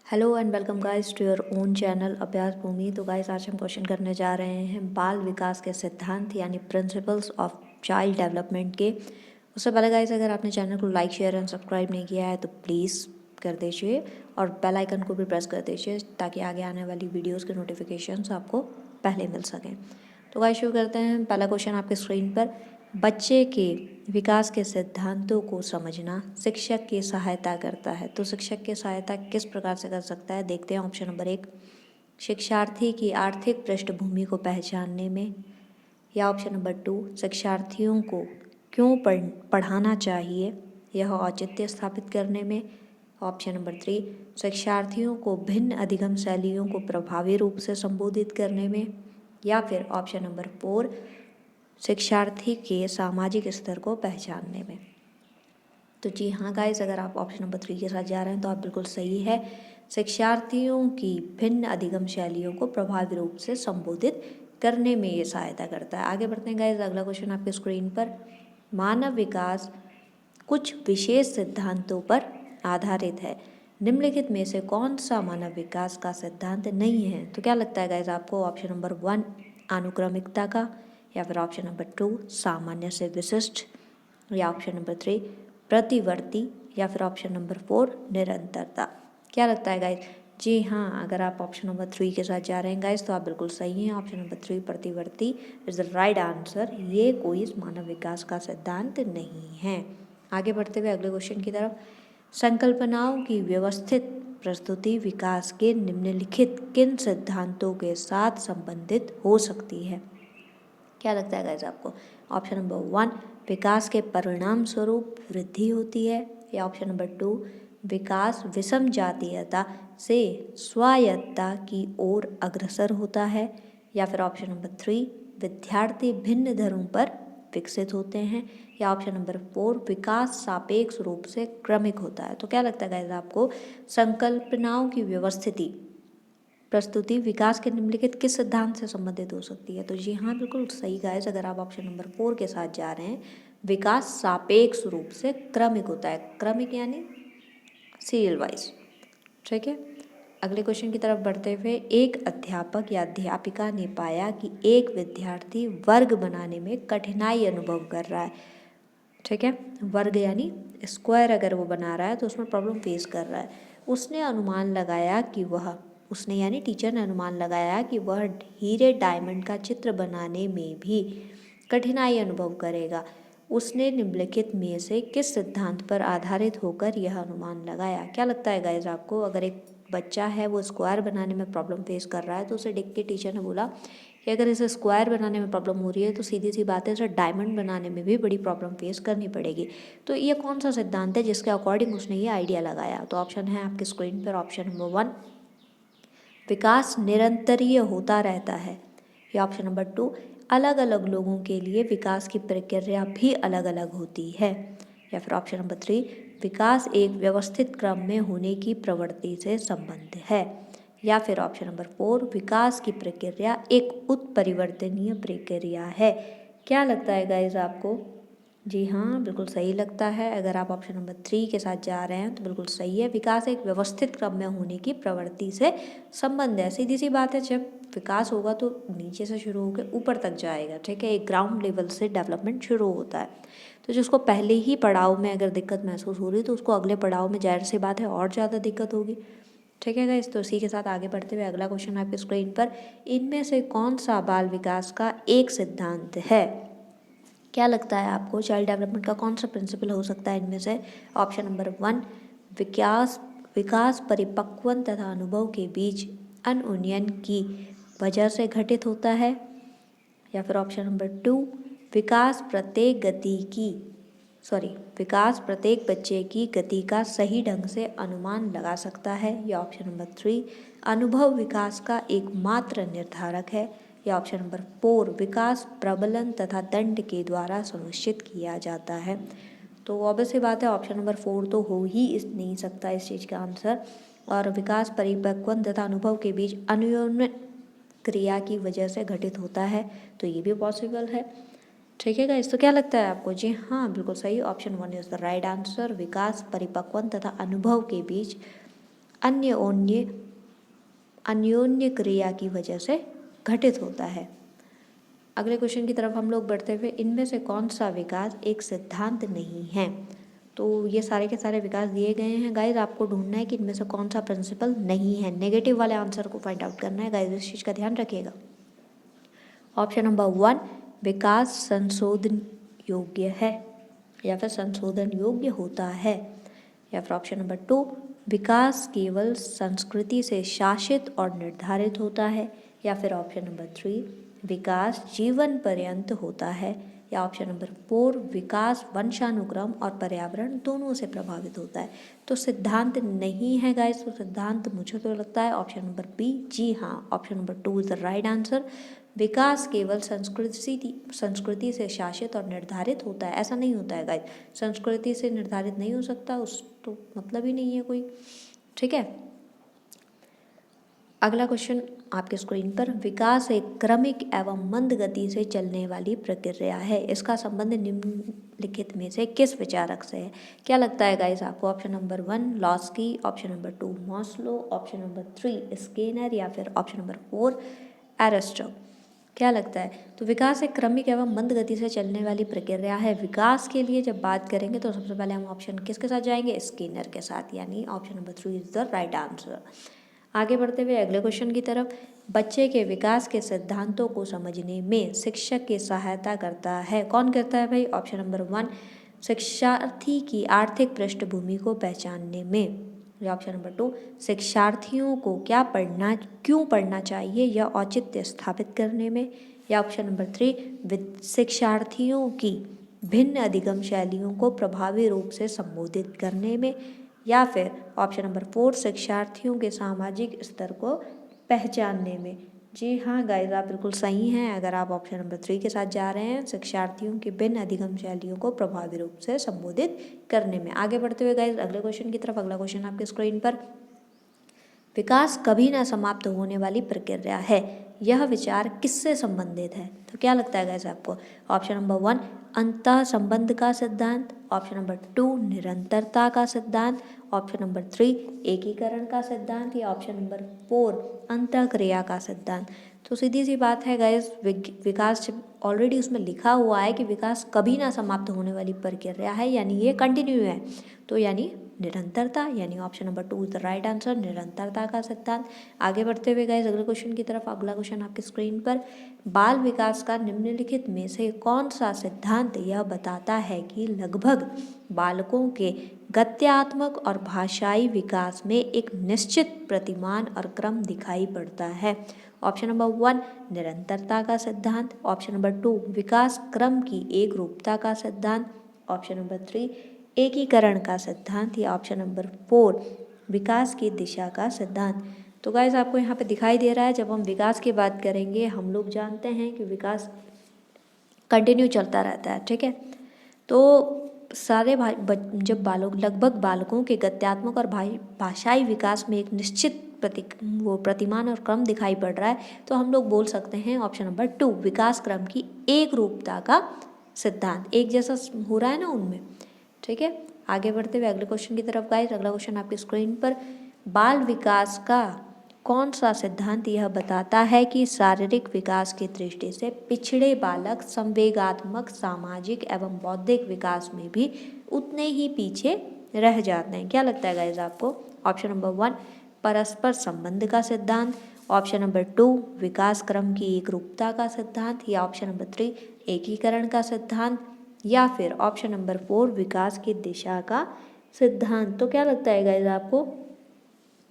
Hello and welcome guys to your own channel Abhyas Bhoomi. तो guys आज हम क्वेश्चन करने जा रहे हैं बाल विकास के सिद्धांत यानी प्रिंसिपल्स ऑफ चाइल्ड डेवलपमेंट के। उससे पहले गाइस अगर आपने चैनल को लाइक शेयर एंड सब्सक्राइब नहीं किया है तो प्लीज़ कर दीजिए और बेल आइकन को भी प्रेस कर दीजिए ताकि आगे आने वाली वीडियोज़ के नोटिफिकेशंस आपको पहले मिल सकें। तो गाइस शुरू करते हैं। पहला क्वेश्चन आपके स्क्रीन पर, बच्चे के विकास के सिद्धांतों को समझना शिक्षक की सहायता करता है। तो शिक्षक की सहायता किस प्रकार से कर सकता है, देखते हैं। ऑप्शन नंबर 1, शिक्षार्थी की आर्थिक पृष्ठभूमि को पहचानने में, या ऑप्शन नंबर 2, शिक्षार्थियों को क्यों पढ़ाना चाहिए यह औचित्य स्थापित करने में, ऑप्शन नंबर 3, शिक्षार्थियों को भिन्न अधिगम शैलियों को प्रभावी रूप से संबोधित करने में, या फिर ऑप्शन नंबर 4, शिक्षार्थी के सामाजिक स्तर को पहचानने में। तो जी हाँ गाइस, अगर आप ऑप्शन नंबर 3 के साथ जा रहे हैं तो आप बिल्कुल सही है। शिक्षार्थियों की भिन्न अधिगम शैलियों को प्रभावी रूप से संबोधित करने में ये सहायता करता है। आगे बढ़ते हैं गाइस, अगला क्वेश्चन आपके स्क्रीन पर, मानव विकास कुछ विशेष सिद्धांतों पर आधारित है। निम्नलिखित में से कौन सा मानव विकास का सिद्धांत नहीं है? तो क्या लगता है गाइस आपको? ऑप्शन नंबर 1, अनुक्रमिकता का, या फिर ऑप्शन नंबर 2, सामान्य से विशिष्ट, या ऑप्शन नंबर 3, प्रतिवर्ती, या फिर ऑप्शन नंबर 4, निरंतरता। क्या लगता है गाइस? जी हाँ, अगर आप ऑप्शन नंबर 3 के साथ जा रहे हैं गाइस तो आप बिल्कुल सही हैं। ऑप्शन नंबर 3, प्रतिवर्ती इज द राइट आंसर। ये कोई मानव विकास का सिद्धांत नहीं है। आगे बढ़ते हुए अगले क्वेश्चन की तरफ, संकल्पनाओं की व्यवस्थित प्रस्तुति विकास के निम्नलिखित किन सिद्धांतों के साथ संबंधित हो सकती है? क्या लगता है गाइस आपको? ऑप्शन नंबर 1, विकास के परिणाम स्वरूप वृद्धि होती है, या ऑप्शन नंबर 2, विकास विषम जातीयता से स्वायत्तता की ओर अग्रसर होता है, या फिर ऑप्शन नंबर 3, विद्यार्थी भिन्न दरों पर विकसित होते हैं, या ऑप्शन नंबर 4, विकास सापेक्ष रूप से क्रमिक होता है। तो क्या लगता है गाइस आपको? संकल्पनाओं की व्यवस्थिति प्रस्तुति विकास के निम्नलिखित किस सिद्धांत से संबंधित हो सकती है? तो जी हाँ, बिल्कुल सही गाइस, अगर आप ऑप्शन नंबर 4 के साथ जा रहे हैं, विकास सापेक्ष रूप से क्रमिक होता है। क्रमिक यानी सीरियल वाइज। ठीक है, अगले क्वेश्चन की तरफ बढ़ते हुए, एक अध्यापक या अध्यापिका ने पाया कि एक विद्यार्थी वर्ग बनाने में कठिनाई अनुभव कर रहा है। ठीक है, वर्ग यानी स्क्वायर अगर वो बना रहा है तो उसमें प्रॉब्लम फेस कर रहा है। उसने अनुमान लगाया कि वह उसने यानी टीचर ने अनुमान लगाया कि वह हीरे डायमंड का चित्र बनाने में भी कठिनाई अनुभव करेगा। उसने निम्नलिखित में से किस सिद्धांत पर आधारित होकर यह अनुमान लगाया? क्या लगता है गाइस आपको? अगर एक बच्चा है वो स्क्वायर बनाने में प्रॉब्लम फेस कर रहा है तो उसे देख के टीचर ने बोला कि अगर इसे स्क्वायर बनाने में प्रॉब्लम हो रही है तो सीधी सी बात है इसे डायमंड बनाने में भी बड़ी प्रॉब्लम फेस करनी पड़ेगी। तो ये कौन सा सिद्धांत है जिसके अकॉर्डिंग उसने ये आइडिया लगाया? तो ऑप्शन है आपके स्क्रीन पर, ऑप्शन नंबर 1, विकास निरंतरीय होता रहता है, या ऑप्शन नंबर 2, अलग अलग लोगों के लिए विकास की प्रक्रिया भी अलग अलग होती है, या फिर ऑप्शन नंबर 3, विकास एक व्यवस्थित क्रम में होने की प्रवृत्ति से संबंध है, या फिर ऑप्शन नंबर 4, विकास की प्रक्रिया एक उत्परिवर्तनीय प्रक्रिया है। क्या लगता है गाइज आपको? जी हाँ, बिल्कुल सही लगता है। अगर आप ऑप्शन नंबर 3 के साथ जा रहे हैं तो बिल्कुल सही है। विकास एक व्यवस्थित क्रम में होने की प्रवृत्ति से संबंध है। सीधी सी बात है, जब विकास होगा तो नीचे से शुरू होकर ऊपर तक जाएगा। ठीक है, एक ग्राउंड लेवल से डेवलपमेंट शुरू होता है। तो जिसको पहले ही पड़ाव में अगर दिक्कत महसूस हो रही है तो उसको अगले पड़ाव में जाहिर सी बात है और ज़्यादा दिक्कत होगी। ठीक है गाइस, तो इसी के साथ आगे बढ़ते हुए अगला क्वेश्चन आपके स्क्रीन पर, इनमें से कौन सा बाल विकास का एक सिद्धांत है? क्या लगता है आपको? चाइल्ड डेवलपमेंट का कौन सा प्रिंसिपल हो सकता है इनमें से? ऑप्शन नंबर 1, विकास विकास परिपक्वन तथा अनुभव के बीच अनउन्नयन की वजह से घटित होता है, या फिर ऑप्शन नंबर 2, विकास प्रत्येक गति की विकास प्रत्येक बच्चे की गति का सही ढंग से अनुमान लगा सकता है, या ऑप्शन नंबर 3, अनुभव विकास का एकमात्र निर्धारक है, या ऑप्शन नंबर 4, विकास प्रबलन तथा दंड के द्वारा सुनिश्चित किया जाता है। तो ऑब्वियस सी बात है ऑप्शन नंबर 4 तो हो ही नहीं सकता इस चीज़ का आंसर। और विकास परिपक्वन तथा अनुभव के बीच अन्योन्य क्रिया की वजह से घटित होता है, तो ये भी पॉसिबल है। ठीक है गाइस, तो क्या लगता है आपको? जी हाँ, बिल्कुल सही, option 1 is the right answer. विकास परिपक्वन तथा अनुभव के बीच अन्योन्य क्रिया की वजह से घटित होता है। अगले क्वेश्चन की तरफ हम लोग बढ़ते हुए, इनमें से कौन सा विकास एक सिद्धांत नहीं है। तो ये सारे के सारे विकास दिए गए हैं गाइज, आपको ढूंढना है कि इनमें से कौन सा प्रिंसिपल नहीं है। नेगेटिव वाले आंसर को फाइंड आउट करना है गाइज, इस चीज़ का ध्यान रखिएगा। ऑप्शन नंबर 1, विकास संशोधन योग्य है या फिर संशोधन योग्य होता है। या फिर ऑप्शन नंबर 2, विकास केवल संस्कृति से शासित और निर्धारित होता है। या फिर ऑप्शन नंबर 3, विकास जीवन पर्यंत होता है। या ऑप्शन नंबर 4, विकास वंशानुक्रम और पर्यावरण दोनों से प्रभावित होता है। तो सिद्धांत नहीं है गाइस, तो सिद्धांत मुझे तो लगता है ऑप्शन नंबर बी, जी हाँ, option number 2 is the right answer. विकास केवल संस्कृति से शासित और निर्धारित होता है, ऐसा नहीं होता है गाइस, संस्कृति से निर्धारित नहीं हो सकता, उस तो मतलब ही नहीं है कोई। ठीक है, अगला क्वेश्चन आपके स्क्रीन पर, विकास एक क्रमिक एवं मंद गति से चलने वाली प्रक्रिया है, इसका संबंध निम्नलिखित में से किस विचारक से है। क्या लगता है गाइस आपको? Option number 1 Laski, option number 2 Maslow, option number 3 Skinner, या फिर ऑप्शन नंबर 4 एरिस्टो। क्या लगता है? तो विकास एक क्रमिक एवं मंद गति से चलने वाली प्रक्रिया है। विकास के लिए जब बात करेंगे तो सबसे पहले हम ऑप्शन किसके साथ जाएंगे? स्किनर के साथ, यानी option number 3 is the right answer. आगे बढ़ते हुए अगले क्वेश्चन की तरफ, बच्चे के विकास के सिद्धांतों को समझने में शिक्षक की सहायता करता है। कौन करता है भाई? ऑप्शन नंबर 1 शिक्षार्थी की आर्थिक पृष्ठभूमि को पहचानने में। या ऑप्शन नंबर 2 शिक्षार्थियों को क्यों पढ़ना चाहिए यह औचित्य स्थापित करने में। या ऑप्शन नंबर 3 शिक्षार्थियों की भिन्न अधिगम शैलियों को प्रभावी रूप से संबोधित करने में। या फिर ऑप्शन नंबर 4 शिक्षार्थियों के सामाजिक स्तर को पहचानने में। जी हाँ गाइस, आप बिल्कुल सही हैं अगर आप ऑप्शन नंबर 3 के साथ जा रहे हैं, शिक्षार्थियों की भिन्न अधिगम शैलियों को प्रभावी रूप से संबोधित करने में। आगे बढ़ते हुए गाइस अगले क्वेश्चन की तरफ, अगला क्वेश्चन आपके स्क्रीन पर, विकास कभी न समाप्त होने वाली प्रक्रिया है, यह विचार किससे संबंधित है? तो क्या लगता है गाइस आपको? ऑप्शन नंबर 1 अंतः संबंध का सिद्धांत, ऑप्शन नंबर 2 निरंतरता का सिद्धांत, ऑप्शन नंबर 3 एकीकरण का सिद्धांत, या ऑप्शन नंबर 4 अंतःक्रिया का सिद्धांत। तो सीधी सी बात है गाइस, विकास ऑलरेडी उसमें लिखा हुआ है कि विकास कभी ना समाप्त होने वाली प्रक्रिया है, यानी ये कंटिन्यू है, तो यानी निरंतरता, यानी option number 2 is the right answer, निरंतरता का सिद्धांत। आगे बढ़ते हुए गाइस अगले क्वेश्चन की तरफ, अगला क्वेश्चन आपके स्क्रीन पर, बाल विकास का निम्नलिखित में से कौन सा सिद्धांत यह बताता है कि लगभग बालकों के गत्यात्मक और भाषाई विकास में एक निश्चित प्रतिमान और क्रम दिखाई पड़ता है। ऑप्शन नंबर 1 निरंतरता का सिद्धांत, ऑप्शन नंबर 2 विकास क्रम की एक रूपता का सिद्धांत, ऑप्शन नंबर 3 एकीकरण का सिद्धांत, या ऑप्शन नंबर 4 विकास की दिशा का सिद्धांत। तो गाइस आपको यहाँ पे दिखाई दे रहा है, जब हम विकास की बात करेंगे, हम लोग जानते हैं कि विकास कंटिन्यू चलता रहता है। ठीक है, तो सारे जब लगभग बालकों के गत्यात्मक और भाषाई विकास में एक निश्चित प्रतिमान और क्रम दिखाई पड़ रहा है, तो हम लोग बोल सकते हैं ऑप्शन नंबर 2 विकास क्रम की एक रूपता का सिद्धांत, एक जैसा हो रहा है ना उनमें। ठीक है, आगे बढ़ते हुए अगले क्वेश्चन की तरफ गाइस, अगला क्वेश्चन आपकी स्क्रीन पर, बाल विकास का कौन सा सिद्धांत यह बताता है कि शारीरिक विकास की दृष्टि से पिछड़े बालक संवेगात्मक, सामाजिक एवं बौद्धिक विकास में भी उतने ही पीछे रह जाते हैं? क्या लगता है गाइस आपको? ऑप्शन नंबर 1 परस्पर संबंध का सिद्धांत, ऑप्शन नंबर 2 विकास क्रम की एक रूपता का सिद्धांत, या ऑप्शन नंबर 3 एकीकरण का सिद्धांत, या फिर ऑप्शन नंबर 4 विकास की दिशा का सिद्धांत। तो क्या लगता है गाइस आपको?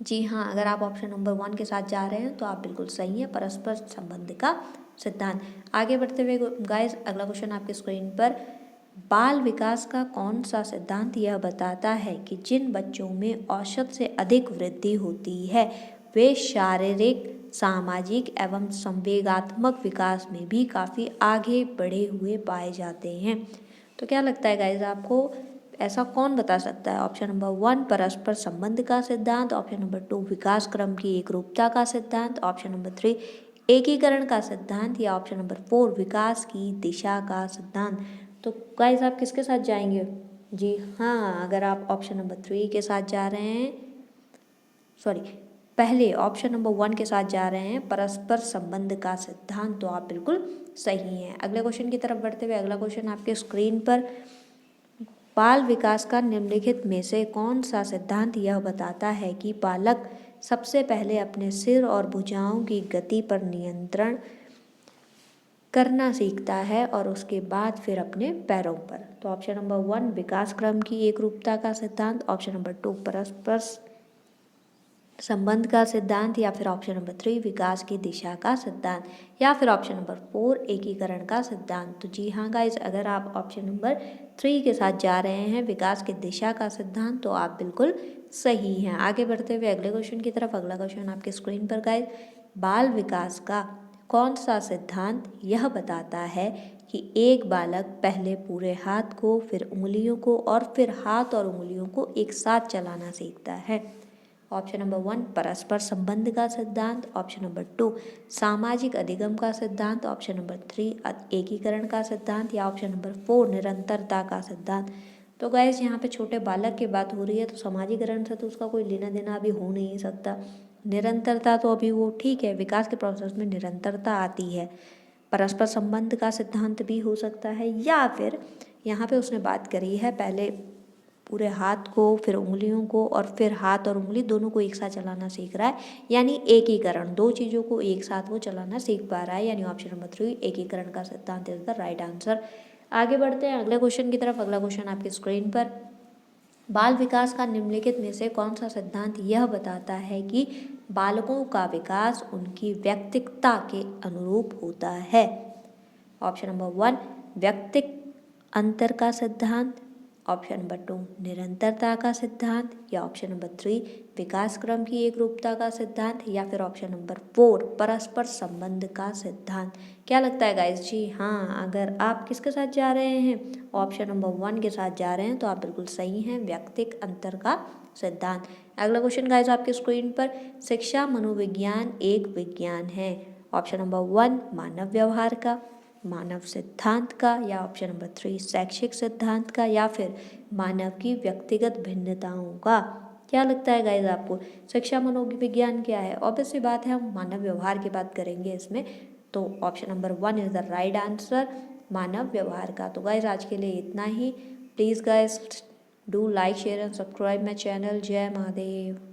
जी हाँ, अगर आप ऑप्शन नंबर 1 के साथ जा रहे हैं तो आप बिल्कुल सही हैं, परस्पर संबंध का सिद्धांत। आगे बढ़ते हुए गाइस अगला क्वेश्चन आपके स्क्रीन पर, बाल विकास का कौन सा सिद्धांत यह बताता है कि जिन बच्चों में औसत से अधिक वृद्धि होती है वे शारीरिक, सामाजिक एवं संवेगात्मक विकास में भी काफ़ी आगे बढ़े हुए पाए जाते हैं? तो क्या लगता है गाइस आपको, ऐसा कौन बता सकता है? ऑप्शन नंबर 1 परस्पर संबंध का सिद्धांत, ऑप्शन नंबर 2 विकास क्रम की एक रूपता का सिद्धांत, ऑप्शन नंबर 3 एकीकरण का सिद्धांत, या ऑप्शन नंबर 4 विकास की दिशा का सिद्धांत। तो गाइस आप किसके साथ जाएंगे? जी हाँ, अगर आप ऑप्शन नंबर 3 के साथ जा रहे हैं, सॉरी पहले ऑप्शन नंबर 1 के साथ जा रहे हैं, परस्पर संबंध का सिद्धांत, तो आप बिल्कुल सही हैं। अगले क्वेश्चन की तरफ बढ़ते हुए अगला क्वेश्चन आपके स्क्रीन पर, बाल विकास का निम्नलिखित में से कौन सा सिद्धांत यह बताता है कि बालक सबसे पहले अपने सिर और भुजाओं की गति पर नियंत्रण करना सीखता है और उसके बाद फिर अपने पैरों पर। तो ऑप्शन नंबर 1 विकास क्रम की एक रूपता का सिद्धांत, ऑप्शन नंबर 2 परस्पर संबंध का सिद्धांत, या फिर ऑप्शन नंबर 3 विकास की दिशा का सिद्धांत, या फिर ऑप्शन नंबर 4 एकीकरण का सिद्धांत। तो जी हाँ गाइज, अगर आप ऑप्शन नंबर 3 के साथ जा रहे हैं विकास की दिशा का सिद्धांत, तो आप बिल्कुल सही हैं। आगे बढ़ते हुए अगले क्वेश्चन की तरफ, अगला क्वेश्चन आपके स्क्रीन पर गाइज, बाल विकास का कौन सा सिद्धांत यह बताता है कि एक बालक पहले पूरे हाथ को, फिर उंगलियों को और फिर हाथ और उंगलियों को एक साथ चलाना सीखता है। ऑप्शन नंबर 1 परस्पर संबंध का सिद्धांत, ऑप्शन नंबर 2 सामाजिक अधिगम का सिद्धांत, ऑप्शन नंबर 3 एकीकरण का सिद्धांत, या ऑप्शन नंबर 4 निरंतरता का सिद्धांत। तो गैस यहाँ पे छोटे बालक की बात हो रही है, तो सामाजिकरण से तो उसका कोई लेना देना अभी हो नहीं सकता। निरंतरता तो अभी वो ठीक है, विकास के प्रोसेस में निरंतरता आती है। परस्पर संबंध का सिद्धांत भी हो सकता है, या फिर यहाँ पे उसने बात करी है पहले पूरे हाथ को, फिर उंगलियों को और फिर हाथ और उंगली दोनों को एक साथ चलाना सीख रहा है, यानी एकीकरण, दो चीज़ों को एक साथ वो चलाना सीख पा रहा है, यानी ऑप्शन नंबर 3 एकीकरण का सिद्धांत इज द राइट आंसर। आगे बढ़ते हैं अगले क्वेश्चन की तरफ। अगला क्वेश्चन आपकी स्क्रीन पर, बाल विकास का निम्नलिखित में से कौन सा सिद्धांत यह बताता है कि बालकों का विकास उनकी व्यक्तिगतता के अनुरूप होता है। ऑप्शन नंबर 1 व्यक्तिक अंतर का सिद्धांत, ऑप्शन नंबर 2 निरंतरता का सिद्धांत, या ऑप्शन नंबर 3 विकास क्रम की एक रूपता का सिद्धांत, या फिर ऑप्शन नंबर 4 परस्पर संबंध का सिद्धांत। क्या लगता है गाइस? जी हाँ, अगर आप किसके साथ जा रहे हैं, ऑप्शन नंबर 1 के साथ जा रहे हैं, तो आप बिल्कुल सही हैं, व्यक्तिक अंतर का सिद्धांत। अगला क्वेश्चन गाइस आपके स्क्रीन पर, शिक्षा मनोविज्ञान एक विज्ञान है। ऑप्शन नंबर 1 मानव व्यवहार का, मानव सिद्धांत का, या ऑप्शन नंबर 3 शैक्षिक सिद्धांत का, या फिर मानव की व्यक्तिगत भिन्नताओं का। क्या लगता है गाइज आपको? शिक्षा मनोविज्ञान क्या है? ऑब्वियस सी बात है, हम मानव व्यवहार की बात करेंगे इसमें, तो option number 1 is the right answer, मानव व्यवहार का। तो गाइज आज के लिए इतना ही। Please guys do like share and subscribe my channel. जय महादेव।